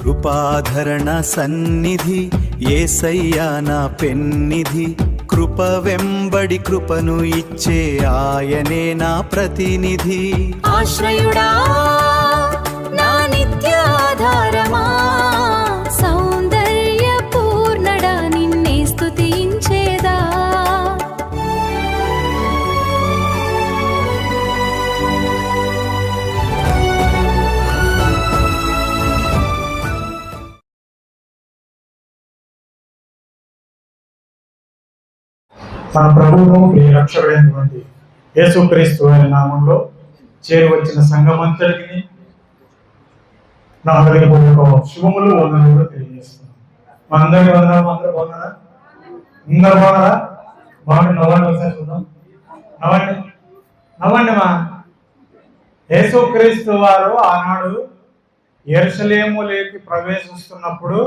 కృపాధరణ సన్నిధి యేసయ్యా నా పెన్నిధి, కృప వెంబడి కృపను ఇచ్చే ఆయనే నా ప్రతినిధి. ఆశ్రయుడా నా నిత్యాధారమా, సౌందర్య పూర్ణడా నిన్నే స్తుతించేదా. మన ప్రభువును ప్రియ రక్షకుడైనటువంటి యేసుక్రీస్తు అనే నామంలో చేరువచ్చిన సంఘమంతటికి నా హృదయపూర్వక శుభములు వందనములు తెలియజేస్తున్నాను. మనందరికీ వందనాలు. అందరూ బాగున్నారా? అందరూ బాగున్నారా? బాగుంటే నవ్వండి, ఒకసారి చూద్దాం. నవ్వండి, నవ్వండి. మా యేసుక్రీస్తు వారు ఆనాడు యెరూషలేములోకి ప్రవేశిస్తున్నప్పుడు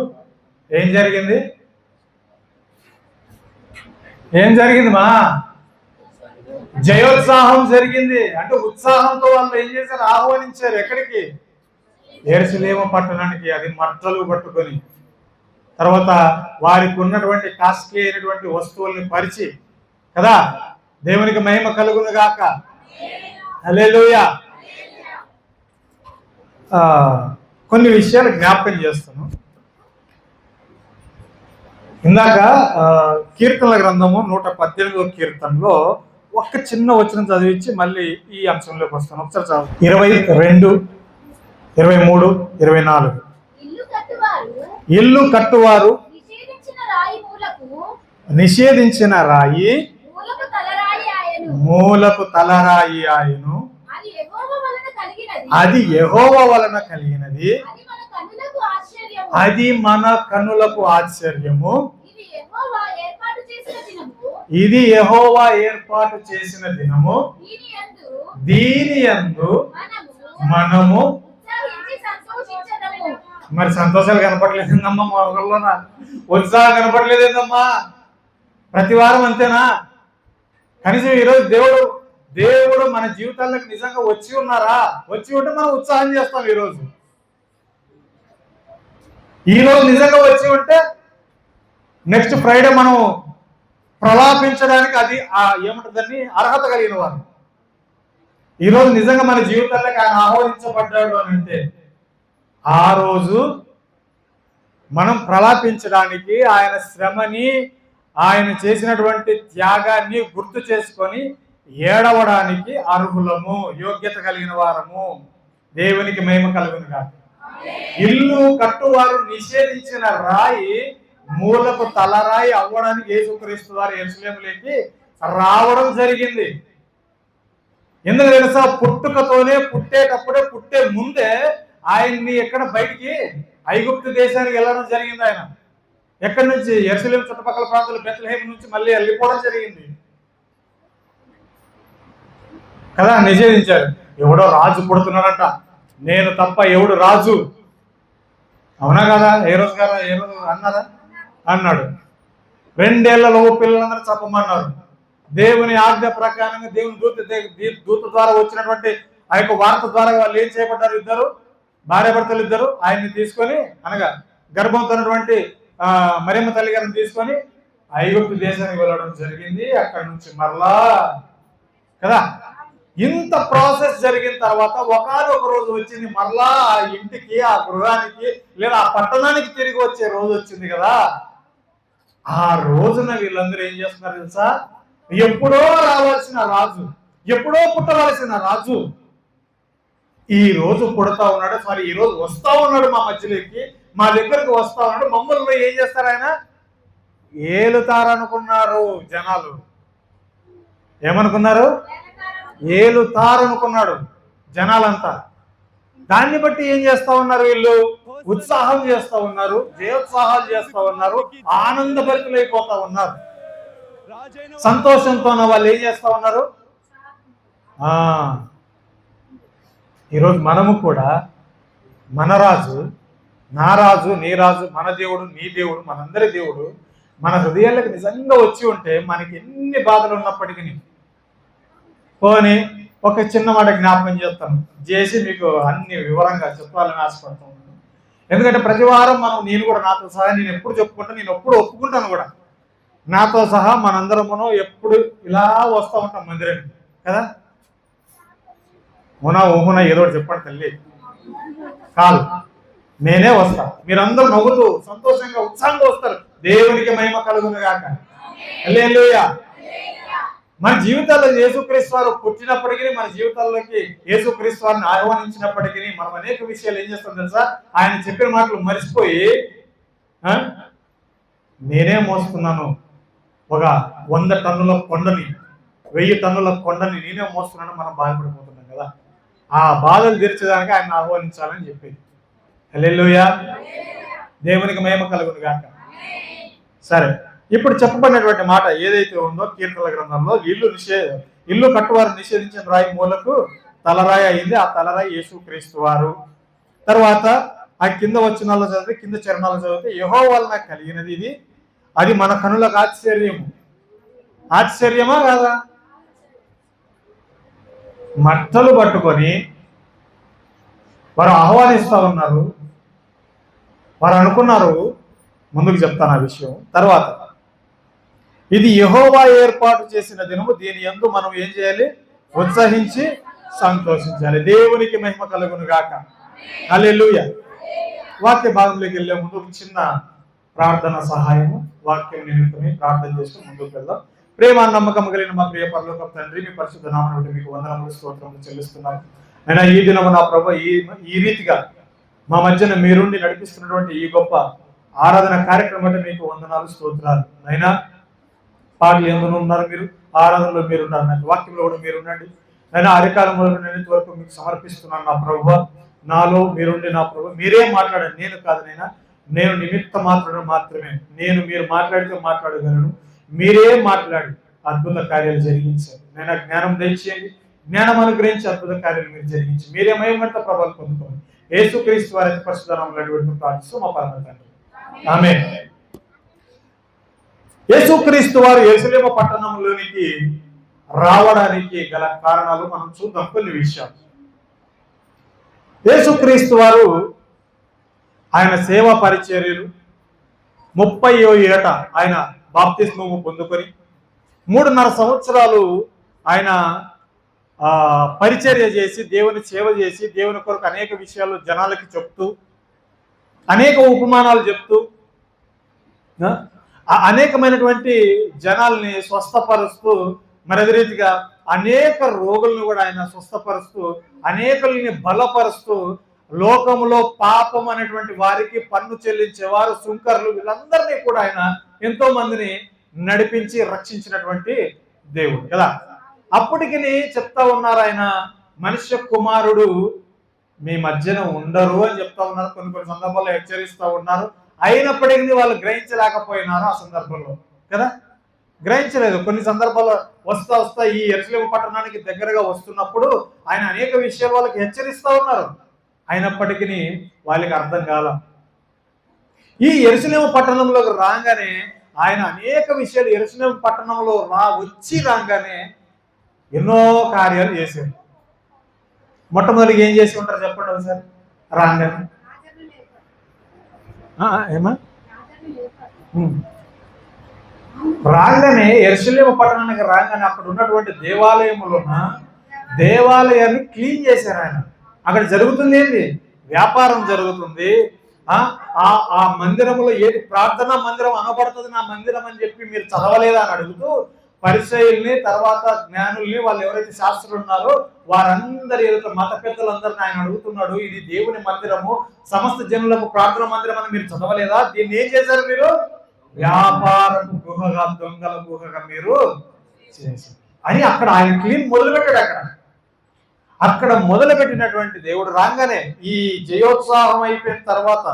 ఏం జరిగింది? ఏం జరిగింది మా? జయోత్సాహం జరిగింది. అంటే ఉత్సాహంతో వాళ్ళు ఏం చేశారు? ఆహ్వానించారు. ఎక్కడికి? యెరూషలేము పట్టణానికి. అది మట్టలు పట్టుకొని తర్వాత వారికి ఉన్నటువంటి కాస్ట్లీ అయినటువంటి వస్తువుల్ని పరిచి కదా, దేవునికి మహిమ కలుగును గాక. హల్లెలూయా. కొన్ని విషయాలు జ్ఞాపకం చేస్తాను. ఇందాక కీర్తనల గ్రంథము 118వ కీర్తనలో ఒక్క చిన్న వచనం చదివించి మళ్ళీ ఈ అంశంలోకి వస్తాను. ఒకసారి చదువు. 22, 23, 24. ఇల్లు కట్టువారు నిషేధించిన రాయి మూలకు తలరాయి ఆయను, అది యెహోవా వలన కలిగినది, అది మన కన్నులకు ఆశ్చర్యము, ఇది యెహోవా ఏర్పాటు చేసిన దినము, దీని యందు మనము. మరి సంతోషాలు కనపడలేదమ్మా? మా ఊళ్ళోన ఉత్సాహం కనపడలేదేందమ్మా? ప్రతి వారం అంతేనా? కనీసం ఈరోజు దేవుడు మన జీవితాలకు నిజంగా వచ్చి ఉన్నారా? వచ్చి ఉంటే మనం ఉత్సాహం చేస్తాం. ఈరోజు నిజంగా వచ్చి ఉంటే నెక్స్ట్ ఫ్రైడే మనం ప్రలాపించడానికి అది ఏమంటుందని అర్హత కలిగిన వారు. ఈరోజు నిజంగా మన జీవితాలకు ఆయన ఆహ్వానించబడ్డాడు అని అంటే ఆ రోజు మనం ప్రలాపించడానికి, ఆయన శ్రమని, ఆయన చేసినటువంటి త్యాగాన్ని గుర్తు చేసుకొని ఏడవడానికి అర్హులము, యోగ్యత కలిగిన వారము. దేవునికి మహిమ కలుగును గాక. ఇల్లు కట్టువారు నిషేధించిన రాయి మూలకు తలరాయి అవ్వడానికి యేసుక్రీస్తు వారు యెరూషలేములోకి రావడం జరిగింది. ఎందుకు తెలుసా? పుట్టుకతోనే, పుట్టేటప్పుడే, పుట్టే ముందే ఆయన్ని ఎక్కడ బయటికి ఐగుప్తు దేశానికి వెళ్ళడం జరిగింది. ఆయన ఎక్కడి నుంచి? యెరూషలేము చుట్టుపక్కల ప్రాంతాలు బెత్లెహేము నుంచి మళ్ళీ వెళ్ళిపోవడం జరిగింది కదా. నిషేధించారు. ఎవడో రాజు పుడుతున్నాడంట, నేను తప్ప ఎవడు రాజు? అవునా కదా? ఏ రోజు అన్నారా? అన్నాడు. 2 ఏళ్లలో పిల్లలందరూ చంపమన్నారు. దేవుని ఆజ్ఞ ప్రకారంగా దేవుని దూత ద్వారా వచ్చినటువంటి ఆ యొక్క వార్త ద్వారా వాళ్ళు ఏం చేయబడ్డారు? ఇద్దరు భార్యాభర్తలు ఇద్దరు ఆయన్ని తీసుకొని, అనగా గర్భంతో ఉన్నటువంటి మరియమ్మ తల్లి గారిని తీసుకొని ఐగుప్తు దేశానికి వెళ్ళడం జరిగింది. అక్కడి నుంచి మరలా కదా ఇంత ప్రాసెస్ జరిగిన తర్వాత ఒకనొక రోజు వచ్చింది, మరలా ఆ ఇంటికి, ఆ గృహానికి, లేదా ఆ పట్టణానికి తిరిగి వచ్చే రోజు వచ్చింది కదా. ఆ రోజున వీళ్ళందరూ ఏం చేస్తున్నారు తెలుసా? ఎప్పుడో రావాల్సిన రాజు, ఎప్పుడో పుట్టవలసిన రాజు ఈ రోజు పుడతా ఉన్నాడు. సారీ, ఈ రోజు వస్తా ఉన్నాడు మా మధ్యలోకి, మా దగ్గరకు వస్తా ఉన్నాడు. మమ్మల్ని ఏం చేస్తారు? ఆయన ఏలుతారనుకున్నారు జనాలు. ఏమనుకున్నారు? ఏలుతారనుకున్నాడు జనాలంతా. దాన్ని బట్టి ఏం చేస్తా ఉన్నారు? వీళ్ళు ఉత్సాహం చేస్తా ఉన్నారు, జయోత్సాహాలు చేస్తా ఉన్నారు, ఆనందభరితులైపోతా ఉన్నారు. సంతోషంతో వాళ్ళు ఏం చేస్తా ఉన్నారు? ఈరోజు మనము కూడా మన రాజు, నా రాజు, నీ రాజు, మన దేవుడు, నీ దేవుడు, మనందరి దేవుడు మన హృదయాలకు నిజంగా వచ్చి ఉంటే మనకి ఎన్ని బాధలు ఉన్నప్పటికీ పోనీ ఒక చిన్న మాట జ్ఞాపకం చేస్తాను చేసి మీకు అన్ని వివరంగా చెప్పాలని ఆశపడుతూ ఉన్నాను. ఎందుకంటే ప్రతి వారం నేను కూడా నాతో సహా నేను ఎప్పుడు చెప్పుకుంటాను, నేను ఎప్పుడు ఒప్పుకుంటాను కూడా, నాతో సహా మనందరమును ఎప్పుడు ఇలా వస్తూ ఉంటాం మందిరానికి కదా. ఊహునా ఏదో ఒకటి చెప్పండి తల్లి. కాదు, నేనే వస్తా, మీరందరూ నవ్వుతూ సంతోషంగా ఉత్సాహంగా వస్తారు. దేవునికి మహిమ కలుగును గాక. హల్లెలూయా. మన జీవితాల్లో యేసుక్రీస్తు వారు పుట్టినప్పటికీ, మన జీవితాల్లోకి యేసుక్రీస్తు వారిని ఆహ్వానించినప్పటికీ మనం అనేక విషయాలు ఏం చేస్తాం తెలుసా? ఆయన చెప్పిన మాటలు మర్చిపోయి నేనే మోస్తున్నాను ఒక 100 టన్నుల కొండని, 1000 టన్నుల కొండని నేనే మోస్తున్నాను మనం బాధపడిపోతున్నాం కదా. ఆ బాధలు తీర్చడానికి ఆయన ఆహ్వానించాలని చెప్పేది. హల్లెలూయా. దేవునికి మహిమ కలుగును గాక. సరే, ఇప్పుడు చెప్పబడినటువంటి మాట ఏదైతే ఉందో కీర్తనల గ్రంథంలో, ఇల్లు కట్టువారు నిషేధించిన రాయి మూలకు తలరాయి అయింది. ఆ తలరాయి యేసుక్రీస్తు వారు. తర్వాత ఆ కింద వచనాల్లో చదివితే, కింద చరణాలు చదివితే, యెహోవా వలన కలిగినది ఇది, అది మన కనులకు ఆశ్చర్యము. ఆశ్చర్యమా కాదా? మట్టలు పట్టుకొని వారు ఆహ్వానిస్తూ ఉన్నారు. వారు అనుకున్నారు, ముందుకు చెప్తాను ఆ విషయం తర్వాత, ఇది యెహోవా ఏర్పాటు చేసిన దినము, దీని యందు మనం ఏం చేయాలి? ఉత్సహించి సంతోషించాలి. దేవునికి మహిమ కలుగును గాక. హల్లెలూయా. వాక్య భాగంలోకి వెళ్ళే ముందు ఒక చిన్న ప్రార్థన సహాయము, వాక్యం నిమిత్తమే ప్రార్థన చేస్తూ ముందుకు వెళ్దాం. ప్రేమ నమ్మకం కలిగిన మా ప్రియ పరలోకపు తండ్రి, మీ పరిశుద్ధ నామమున బట్టి మీకు వందనములు స్తోత్రములు చెల్లిస్తున్నాను. అయినా ఈ దినము నా ప్రభు ఈ రీతిగా మా మధ్యన మీరుండి నడిపిస్తున్నటువంటి ఈ గొప్ప ఆరాధన కార్యక్రమం అంటే మీకు వందనాలు స్తోత్రాలు. అయినా పాటలు ఎందులో ఉన్నారు మీరు, ఆరాధనలో మీరున్నారు, నాకు వాక్యంలో కూడా మీరుండండి. అయినా అధికారంలో నేను వరకు మీకు సమర్పిస్తున్నాను నా ప్రభు. నాలో మీరుండి నా ప్రభు మీరే మాట్లాడండి, నేను కాదు నైనా, నేను నిమిత్త మాత్రమే. మీరు మాట్లాడితే మాట్లాడగలను, మీరే మాట్లాడి అద్భుత కార్యాలు జరిగించారు. నేను జ్ఞానం దయచేయండి, జ్ఞానం అనుగ్రహించి అద్భుత కార్యాలు మీరు జరిగించి మీరే మహిమంత ప్రభావం పొందుకోండి. యేసుక్రీస్తు వారి పరిశుద్ధ నామములో అడిగి ప్రార్థిస్తూ మా పరమ తండ్రి, ఆమేన్. యేసుక్రీస్తు వారు యెరూషలేము పట్టణంలోనికి రావడానికి గల కారణాలు మనం చూద్దాం. కొన్ని విషయాలు. యేసుక్రీస్తు వారు ఆయన సేవా పరిచర్యలు 30వ ఏట ఆయన బాప్తిస్మము పొందుకొని 3.5 సంవత్సరాలు ఆయన పరిచర్య చేసి, దేవుని సేవ చేసి, దేవుని కొరకు అనేక విషయాలు జనాలకి చెప్తూ, అనేక ఉపమానాలు చెప్తూ, అనేకమైనటువంటి జనాల్ని స్వస్థపరుస్తూ, మరొక రీతిగా అనేక రోగులను కూడా ఆయన స్వస్థపరుస్తూ, అనేకుల్ని బలపరుస్తూ, లోకములో పాపం అనేటువంటి వారికి పన్ను చెల్లించేవారు, సుంకర్లు, వీళ్ళందరినీ కూడా ఆయన ఎంతో మందిని నడిపించి రక్షించినటువంటి దేవుడు కదా. అప్పటికి చెప్తా ఉన్నారు, ఆయన మనుష్య కుమారుడు మీ మధ్యన ఉండరు అని చెప్తా ఉన్నారు. కొన్ని సందర్భాల్లో హెచ్చరిస్తూ ఉన్నారు. అయినప్పటికీ వాళ్ళు గ్రహించలేకపోయినారు ఆ సందర్భంలో కదా, గ్రహించలేదు. కొన్ని సందర్భాల్లో వస్తా ఈ యెరూషలేము పట్టణానికి దగ్గరగా వస్తున్నప్పుడు ఆయన అనేక విషయాలు వాళ్ళకి హెచ్చరిస్తూ ఉన్నారు. అయినప్పటికీ వాళ్ళకి అర్థం కాల. ఈ యెరూషలేము పట్టణంలోకి రాగానే ఆయన అనేక విషయాలు యెరూషలేము పట్టణంలో రాగానే ఎన్నో కార్యాలు చేశారు. మొట్టమొదటిగా ఏం చేసి ఉంటారు చెప్పండి ఒకసారి. రాగానే ఏమా రాగానే యెరూషలేము పట్టణానికి రాగానే అక్కడ ఉన్నటువంటి దేవాలయాన్ని క్లీన్ చేశారు ఆయన. అక్కడ జరుగుతుంది ఏంటి? వ్యాపారం జరుగుతుంది. ఆ మందిరంలో ఏది ప్రార్థనా మందిరం అనబడుతుంది నా మందిరం అని చెప్పి మీరు చదవలేదా అని అడుగుతూ పరిసయ్యుల్ని, తర్వాత జ్ఞానుల్ని, వాళ్ళు ఎవరైతే శాస్త్రులు ఉన్నారో వారందరి మత పెద్దలందరినీ ఆయన అడుగుతున్నాడు, ఇది దేవుని మందిరము, సమస్త జనులకు ప్రార్థన మందిరం అని మీరు చదవలేదా? దీన్ని ఏం చేశారు మీరు? వ్యాపారపు గుహగా, దొంగల గుహగా మీరు చేశారు అని అక్కడ ఆయన క్లీన్ మొదలుపెట్టాడు. అక్కడ మొదలుపెట్టినటువంటి దేవుడు రాగానే ఈ జయోత్సాహం అయిపోయిన తర్వాత,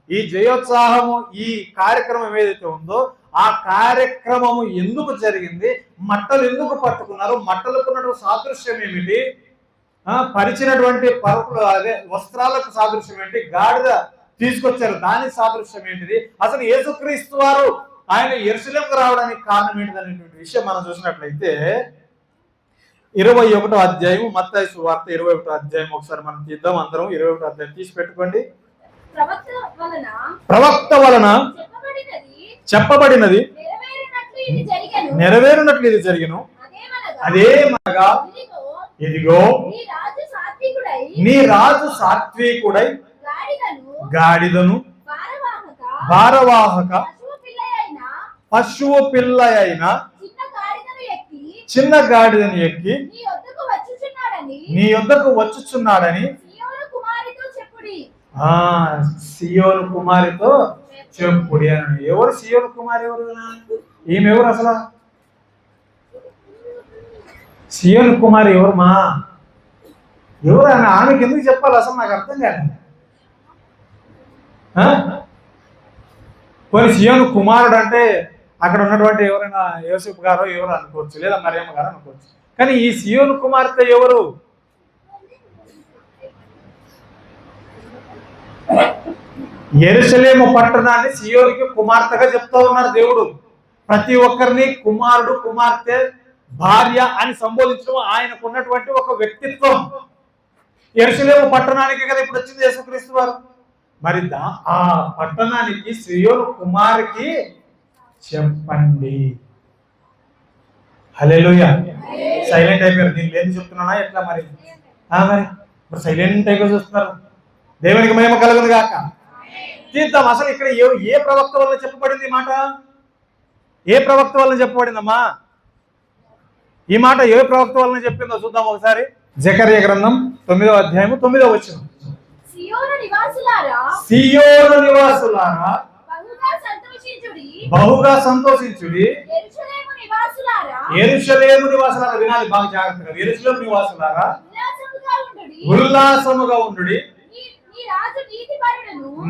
ఈ జయోత్సాహము, ఈ కార్యక్రమం ఏదైతే ఉందో ఆ కార్యక్రమము ఎందుకు జరిగింది, మట్టలు ఎందుకు పట్టుకున్నారు, మట్టలకున్నటువంటి సాదృశ్యం ఏమిటి, పరిచినటువంటి పరుపులు అదే వస్త్రాలకు సాదృశ్యం ఏంటి, గాడిద తీసుకొచ్చారు దానికి సాదృశ్యం ఏంటిది, అసలు యేసుక్రీస్తు వారు ఆయన యెరూషలేముకు రావడానికి కారణం ఏంటిది అనేటువంటి విషయం మనం చూసినట్లయితే 21వ అధ్యాయం, మత్తయి సువార్త 21వ అధ్యాయం ఒకసారి మనం తీద్దాం అందరం. 21వ అధ్యాయం తీసి పెట్టుకోండి. ప్రవక్త వలన చెప్పబడినది నెరవేరునట్లు ఇది జరిగను. అదేమనగా ఇదిగో నీ రాజు సాత్వికుడై గాడిదను భారవాహక పశువు పిల్ల అయిన చిన్న గాడిదను ఎక్కి నీ యొద్దకు వచ్చుచున్నాడని సియోను కుమారితో చెప్పుడి అని. ఎవరు సియోను కుమారి? ఎవరు ఈమె? ఎవరు అసలు సియోను కుమారి? ఎవరు మా ఎవరు అని ఆమెకి ఎందుకు చెప్పాలి అసలు? నాకు అర్థం కాదు. కొన్ని సియోను కుమారుడు అంటే అక్కడ ఉన్నటువంటి ఎవరైనా యోసేపు గారో ఎవరు అనుకోవచ్చు, లేదా మరియమ్మ గారు అనుకోవచ్చు. కానీ ఈ సియోను కుమార్తె ఎవరు? యెరూషలేము పట్టణాన్ని సియోనుకి కుమార్తెగా చెప్తా ఉన్నారు దేవుడు. ప్రతి ఒక్కరిని కుమారుడు, కుమార్తె, భార్య అని సంబోధించడం ఆయనకు ఉన్నటువంటి ఒక వ్యక్తిత్వం. యెరూషలేము పట్టణానికి కదా ఇప్పుడు వచ్చింది యేసుక్రీస్తు వారు. మరి ఆ పట్టణానికి సియోను కుమారుకి చెప్పండి. హల్లెలూయా. సైలెంట్ అయిపోయారు. నేను లేదు చెప్తున్నానా ఎట్లా? మరి మరి సైలెంట్ అయిపోయి చూస్తున్నారు. దేవునికి మహిమ కలుగును గాక. తీద్దాం. అసలు ఇక్కడ ఏ ప్రవక్త వల్ల చెప్పబడింది ఈ మాట? ఏ ప్రవక్త వల్ల చెప్పబడిందమ్మా ఈ మాట? ఏ ప్రవక్త వల్ల చెప్పిందో చూద్దాం ఒకసారి. జకర్యా గ్రంథం 9వ అధ్యాయము 9వ వచనం. సియోను నివాసులారా బహుగా సంతోషించుడి. యెరూషలేము నివాసులారా, వినాలి బాగా జాగ్రత్తగా. యెరూషలేము నివాసులారా ఉల్లాసముగా ఉండుడి.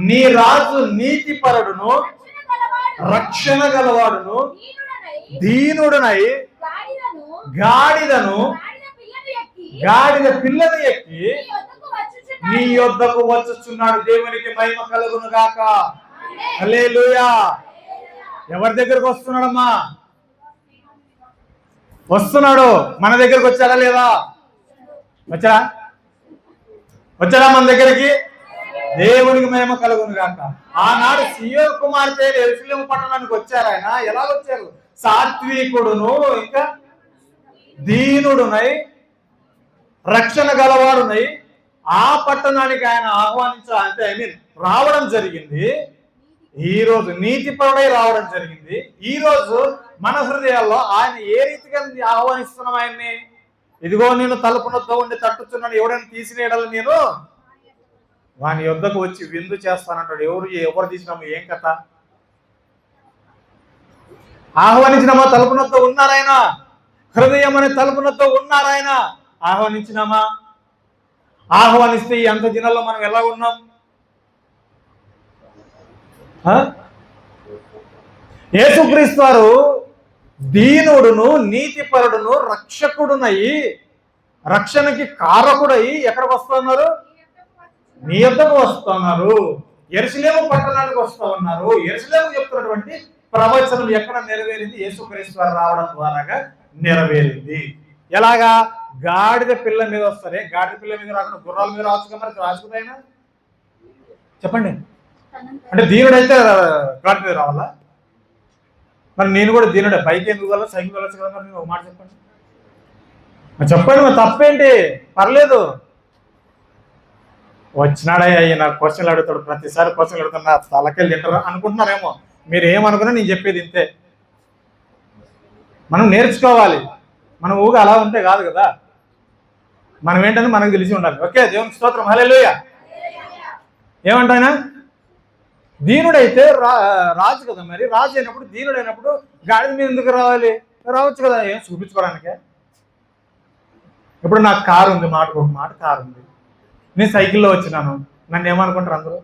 నీ రాజు నీతిపరుడును రక్షణ గలవాడును దీనుడునై గాడిద పిల్లను ఎక్కి నీ యొద్దకు వచ్చుచున్నాడు. దేవునికి మహిమ కలుగును గాక. హల్లెలూయా. ఎవరి దగ్గరకు వస్తున్నాడమ్మా? వస్తున్నాడు. మన దగ్గరకు వచ్చాడా లేదా? వచ్చాడా మన దగ్గరికి? దేవునికి మహిమ కలుగును గాక. ఆనాడు సియోను కుమార్తె యెరూషలేము పట్టణానికి వచ్చారు. ఆయన ఎలా వచ్చారు? సాత్వికుడును, ఇంకా దీనుడునై రక్షణ గలవాడునై ఆ పట్టణానికి ఆయన ఆహ్వానించాలంటే రావడం జరిగింది. ఈ రోజు నీతిపరుడై రావడం జరిగింది. ఈ రోజు మన హృదయాల్లో ఆయన ఏ రీతిగా ఆహ్వానిస్తున్నాం ఆయన్ని? ఇదిగో నేను తలుపునొద్ద ఉండి తట్టుచున్నాను, ఎవడైనా తీసినేయడాలి నేను వాని యొద్దకు వచ్చి విందు చేస్తానంటాడు. ఎవరు తీసినాము? ఏం కథ? ఆహ్వానించినామా? తలుపునొద్ద ఉన్నారాయన. హృదయం అనే తలుపునొద్ద ఉన్నారాయన. ఆహ్వానించినామా? ఆహ్వానిస్తే ఈ అంత దినాల్లో మనం ఎలా ఉన్నాం? యేసుక్రీస్తు వారు దీనుడును నీతిపరుడును రక్షకుడునై రక్షణకి కారకుడై ఎక్కడికి వస్తున్నారు? నీ యొద్దకు వస్తున్నారు. యెరూషలేము పట్టణానికి వస్తూ ఉన్నారు. యెరూషలేము చెప్తున్నటువంటి ప్రవచనం ఎక్కడ నెరవేరింది? యేసుక్రీస్తు వారు రావడం ద్వారాగా నెరవేరింది. ఎలాగా? గాడిద పిల్ల మీద వస్తారే. గాడిద పిల్ల మీద రాకుండా గుర్రాల మీద రావచ్చు కదా. మరి రాసుకుదైనా చెప్పండి. అంటే దీనుడైతే గాడిద మీద రావాలా? మరి నేను కూడా దీనుడే. బైక్ ఎందుకు వల్ల సైకిల్ వెళ్ళచ్చు కదా. మరి ఒక మాట చెప్పండి. చెప్పండి. మరి తప్పేంటి? పర్లేదు. వచ్చినాడయ్యా ఈయన క్వశ్చన్లు అడుగుతాడు. ప్రతిసారి క్వశ్చన్లు అడుగుతున్నా తలకెళ్ళి తింటారు అనుకుంటున్నారేమో. మీరు ఏమనుకున్నా నేను చెప్పేది ఇంతే. మనం నేర్చుకోవాలి. మనం ఊగా అలా ఉంటే కాదు కదా. మనం ఏంటని మనకు తెలిసి ఉండాలి. ఓకే, దేవునికి స్తోత్రం. హల్లెలూయా. ఏమంటాయన? దీనుడైతే రాజు కదా. మరి రాజు అయినప్పుడు దీనుడైనప్పుడు గాడిద మీద ఎందుకు రావాలి? రావచ్చు కదా. ఏం చూపించుకోవడానికే. ఇప్పుడు నాకు కారు ఉంది, మాటకు ఒక మాట కారు ఉంది. నేను సైకిల్లో వచ్చినాను. నన్ను ఏమనుకుంటారు అందరూ?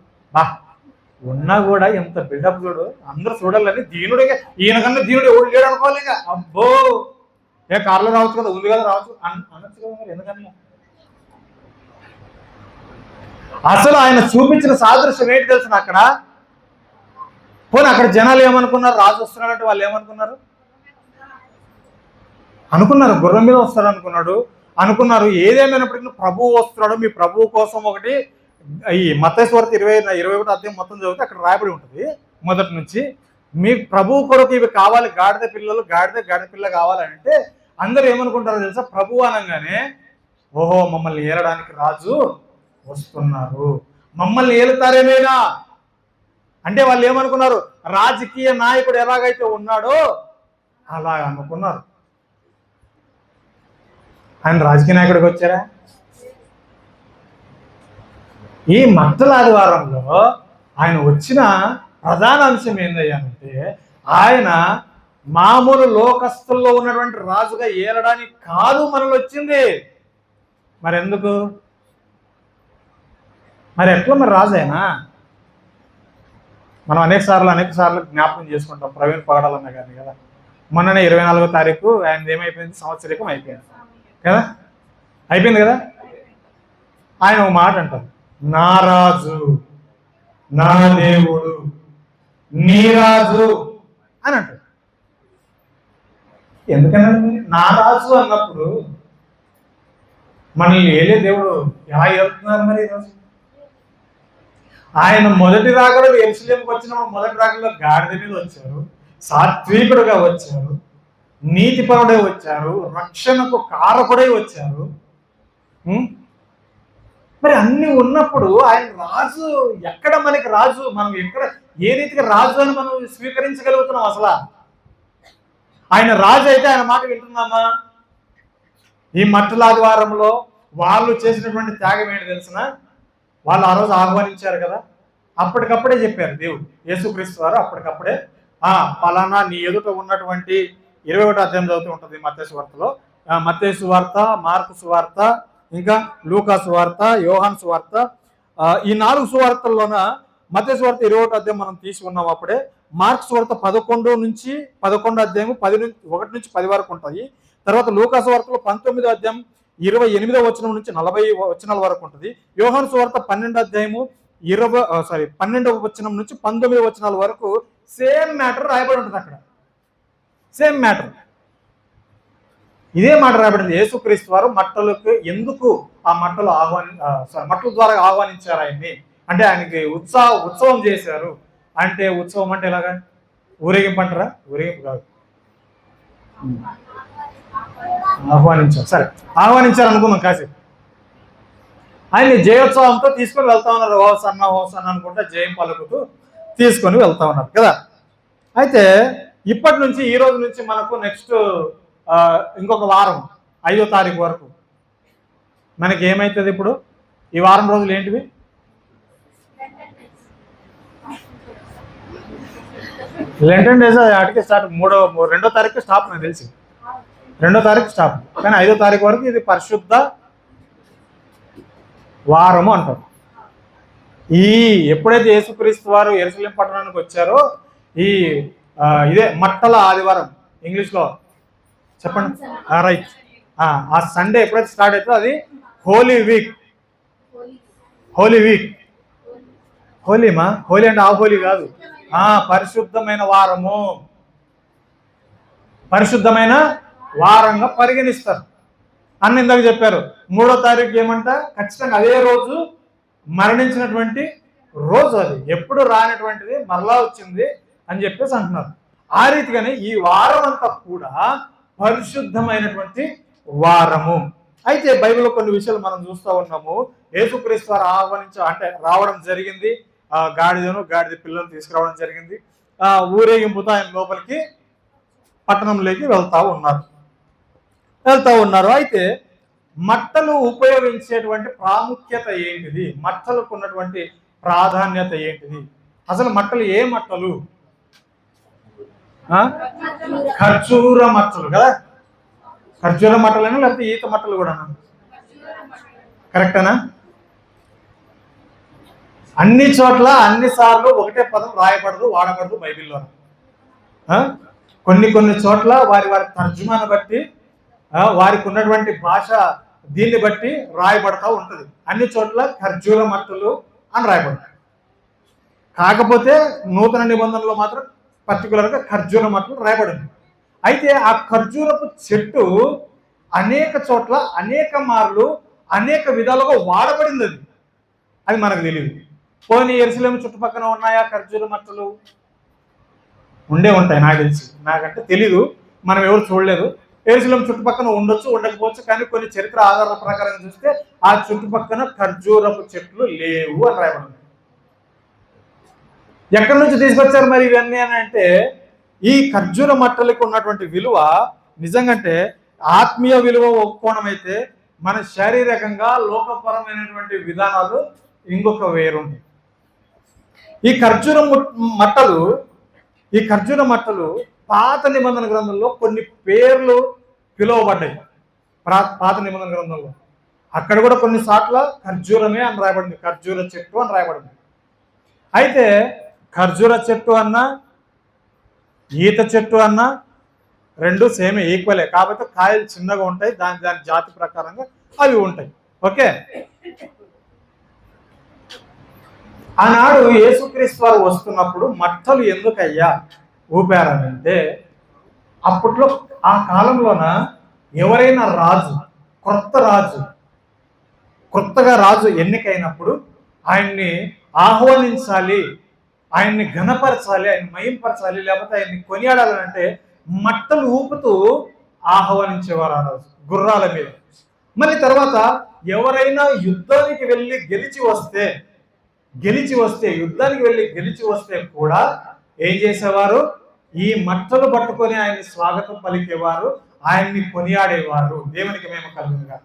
ఉన్నా కూడా ఎంత బిల్డప్ చూడు, అందరూ చూడాలని. దీనుడిగా ఈయనకన్నా దీనుడు ఎవడు లేడు అనుకోవాలి. ఇంకా అబ్బో ఏ కార్లో రావచ్చు కదా, ఉంది కదా రావచ్చు అనొచ్చు కదా. మరి ఎందుకన్నా? అసలు ఆయన చూపించిన సాదృశ్యం ఏంటి తెలుసు అక్కడ? పోనీ అక్కడ జనాలు ఏమనుకున్నారు? రాజు వస్తున్నాడంటే వాళ్ళు ఏమనుకున్నారు? గుర్రం మీద వస్తాడు అనుకున్నాడు. ఏదేమైనప్పటికీ ప్రభువు వస్తున్నాడు, మీ ప్రభువు కోసం ఒకటి ఈ మత్తయి సువార్త 21 అధ్యాయం మొత్తం చదివితే అక్కడ రాయబడి ఉంటుంది మొదటి నుంచి. మీ ప్రభు కొరకు ఇవి కావాలి, గాడిద పిల్ల కావాలంటే అందరూ ఏమనుకుంటారో తెలుసా? ప్రభు అనగానే ఓహో మమ్మల్ని ఏలడానికి రాజు వస్తున్నారు, మమ్మల్ని ఏలుతారేమైనా అంటే వాళ్ళు ఏమనుకున్నారు? రాజకీయ నాయకుడు ఎలాగైతే ఉన్నాడో అలా అనుకున్నారు. ఆయన రాజకీయ నాయకుడికి వచ్చారా? ఈ మట్టల ఆదివారంలో ఆయన వచ్చిన ప్రధాన అంశం ఏందయ్యానంటే, ఆయన మామూలు లోకస్తుల్లో ఉన్నటువంటి రాజుగా ఏలడానికి కాదు మనలో వచ్చింది. మరి ఎందుకు? మరి ఎట్లా మరి రాజైనా? మనం అనేక సార్లు జ్ఞాపకం చేసుకుంటాం. ప్రవీణ్ పగడాలన్న గారిని కదా, మొన్ననే 24వ తారీఖు ఆయన ఏమైపోయింది? సంవత్సరికం అయిపోయింది కదా, అయిపోయింది కదా. ఆయన ఒక మాట అంటారు, నా రాజు, నా దేవుడు, నీ రాజు అని అంటాడు. ఎందుకన్నాడు? నా రాజు అన్నప్పుడు మనల్ని ఏలే దేవుడు ఎలా వెళ్తున్నారు మరి ఈరోజు? ఆయన మొదటి రాకలో యెరూషలేముకు వచ్చినప్పుడు మొదటి రాకలో గాడిద మీద వచ్చారు, సాత్వికుడుగా వచ్చారు, నీతిపరుడై వచ్చారు, రక్షణకు కారకుడై వచ్చారు. మరి అన్ని ఉన్నప్పుడు ఆయన రాజు ఎక్కడ? మనకి రాజు మనం ఎక్కడ, ఏ రీతిగా రాజు అని మనం స్వీకరించగలుగుతున్నాం అసలు? ఆయన రాజు అయితే ఆయన మాట వింటున్నామా? ఈ మట్టల ఆదివారంలో వాళ్ళు చేసినటువంటి త్యాగం ఏంటి తెలిసిన? వాళ్ళు ఆ రోజు ఆహ్వానించారు కదా, అప్పటికప్పుడే చెప్పారు దేవుడు, యేసుక్రీస్తు వారు అప్పటికప్పుడే పలానా నీ ఎదుట ఉన్నటువంటి 21వ అధ్యాయం చదువుతూ ఉంటుంది మత్తయి సువార్తలో. మత్తయి సువార్త, మార్కు సువార్త, ఇంకా లూకా సువార్త, యోహాను సువార్త, ఈ 4 సువార్తల్లోన మత్తయి సువార్త 21వ అధ్యాయం మనం తీసుకున్నాం అప్పుడే. మార్కు సువార్త 11 అధ్యాయం 1 నుంచి 10 వరకు ఉంటుంది. తర్వాత లూకా సువార్తలో 19వ అధ్యాయం 28వ వచనం నుంచి 40 వచనాల వరకు ఉంటుంది. యోహాను సువార్త 12వ అధ్యాయము 12వ వచనం నుంచి 19వ వచనాల వరకు సేమ్ మ్యాటర్ రాయబడి ఉంటుంది. అక్కడ సేమ్ మ్యాటర్, ఇదే మాట రాయబడింది. యేసుక్రీస్తు వారు మట్టలకు ఎందుకు ఆ మట్టలు మట్టల ద్వారా ఆహ్వానించారు ఆయన్ని అంటే, ఆయనకి ఉత్సవం చేశారు అంటే, ఉత్సవం అంటే ఎలాగా? ఊరేగింపు అంటారా? ఊరేగింపు కాదు, ఆహ్వానించారు. సరే, ఆహ్వానించారు అనుకున్నాం కాసేపు. ఆయన్ని జయోత్సవంతో తీసుకొని వెళ్తా ఉన్నారు. హోసన్న అనుకుంటా జయం పలుకుతూ తీసుకొని వెళ్తా ఉన్నారు కదా. అయితే ఇప్పటి నుంచి, ఈ రోజు నుంచి మనకు నెక్స్ట్ ఇంకొక వారం 5వ తారీఖు వరకు మనకి ఏమవుతుంది? ఇప్పుడు ఈ వారం రోజులు ఏంటివి? లెంటన్ డేస్ వాటికి స్టార్ట్. 2వ తారీఖు స్టాప్ నాకు తెలిసి, 2వ తారీఖు స్టాప్. కానీ 5వ తారీఖు వరకు ఇది పరిశుద్ధ వారము అంటారు. ఎప్పుడైతే యేసుక్రీస్తు వారు యెరూషలేము పట్టణానికి వచ్చారో, ఇదే మట్టల ఆదివారం, ఇంగ్లీష్లో చెప్పండి, రైట్, ఆ సండే ఎప్పుడైతే స్టార్ట్ అవుతుందో అది హోలీ వీక్. హోలీమా? హోలీ అంటే ఆ హోలీ కాదు, పరిశుద్ధమైన వారము, పరిశుద్ధమైన వారంగా పరిగణిస్తారు అని ఇందాక చెప్పారు. 3వ తారీఖు ఏమంట? ఖచ్చితంగా అదే రోజు మరణించినటువంటి రోజు, అది ఎప్పుడు రానటువంటిది మరలా వచ్చింది అని చెప్పేసి అంటున్నారు. ఆ రీతిగానే ఈ వారం అంతా కూడా పరిశుద్ధమైనటువంటి వారము. అయితే బైబిల్లో కొన్ని విషయాలు మనం చూస్తూ ఉన్నాము. యేసుక్రీస్తు వారు రావడం జరిగింది, గాడిద పిల్లలను తీసుకురావడం జరిగింది. ఊరేగింపుతో ఆయన లోపలికి పట్టణంలోకి వెళ్తా ఉన్నారు. అయితే మట్టలు ఉపయోగించేటువంటి ప్రాముఖ్యత ఏంటిది? మట్టలకు ఉన్నటువంటి ప్రాధాన్యత ఏంటిది? అసలు మట్టలు ఏ మట్టలు? ఖర్జూర మట్టలు కదా. ఖర్జూర మట్టలేనా లేకపోతే ఈత మట్టలు కూడా? కరెక్టేనా? అన్ని చోట్ల అన్ని సార్లు ఒకటే పదం రాయబడదు, వాడబడదు బైబిల్లో. కొన్ని చోట్ల వారి తర్జుమాను బట్టి, వారికి ఉన్నటువంటి భాష దీన్ని బట్టి రాయబడతా ఉంటుంది. అన్ని చోట్ల ఖర్జూర మట్టలు అని రాయబడతాయి. కాకపోతే నూతన నిబంధనలో మాత్రం పర్టికులర్గా ఖర్జూర మట్టలు రాయబడింది. అయితే ఆ ఖర్జూరపు చెట్టు అనేక చోట్ల అనేక మార్లు అనేక విధాలుగా వాడబడింది. అది అది మనకు తెలియదు. పోనీ యెరూషలేము చుట్టుపక్కల ఉన్నాయా ఖర్జూర మట్టలు? ఉండే ఉంటాయి నాకు తెలిసి, నాకంటే తెలీదు, మనం ఎవరు చూడలేదు. యెరూషలేము చుట్టుపక్కల ఉండొచ్చు, ఉండకపోవచ్చు, కానీ కొన్ని చరిత్ర ఆధారాల ప్రకారం చూస్తే ఆ చుట్టుపక్కల ఖర్జూరపు చెట్లు లేవు అని రాయబడింది. ఎక్కడి నుంచి తీసుకొచ్చారు మరి ఇవన్నీ అని అంటే, ఈ ఖర్జూర మట్టలకు ఉన్నటువంటి విలువ నిజంగాంటే ఆత్మీయ విలువ ఒక కోణం అయితే, మన శారీరకంగా లోకపరమైనటువంటి విధానాలు ఇంకొక వేరుంటాయి. ఈ ఖర్జూర మట్టలు పాత నిబంధన గ్రంథంలో కొన్ని పేర్లు పిలువబడ్డాయి. పాత నిబంధన గ్రంథంలో అక్కడ కూడా కొన్ని సార్లు ఖర్జూరమే అని రాయబడింది, ఖర్జూర చెట్టు అని రాయబడింది. అయితే ఖర్జూర చెట్టు అన్నా ఈత చెట్టు అన్నా రెండు సేమ్ ఈక్వలే, కాబట్టి కాయలు చిన్నగా ఉంటాయి, దాని జాతి ప్రకారంగా అవి ఉంటాయి. ఓకే, ఆనాడు యేసుక్రీస్తు వారు వస్తున్నప్పుడు మట్టలు ఎందుకయ్యా ఊపారనంటే, అప్పట్లో ఆ కాలంలోన ఎవరైనా రాజు, కొత్తగా రాజు ఎన్నికైనప్పుడు ఆయన్ని ఆహ్వానించాలి, ఆయన్ని ఘనపరచాలి, ఆయన్ని మహింపరచాలి, లేకపోతే ఆయన్ని కొనియాడాలంటే మట్టలు ఊపుతూ ఆహ్వానించేవారు ఆ రోజు గుర్రాల మీద. మళ్ళీ తర్వాత ఎవరైనా యుద్ధానికి వెళ్ళి గెలిచి వస్తే కూడా ఏం చేసేవారు? ఈ మట్టలు పట్టుకొని ఆయన్ని స్వాగతం పలికేవారు, ఆయన్ని కొనియాడేవారు. దేవునికి మేము కలుగునుగా.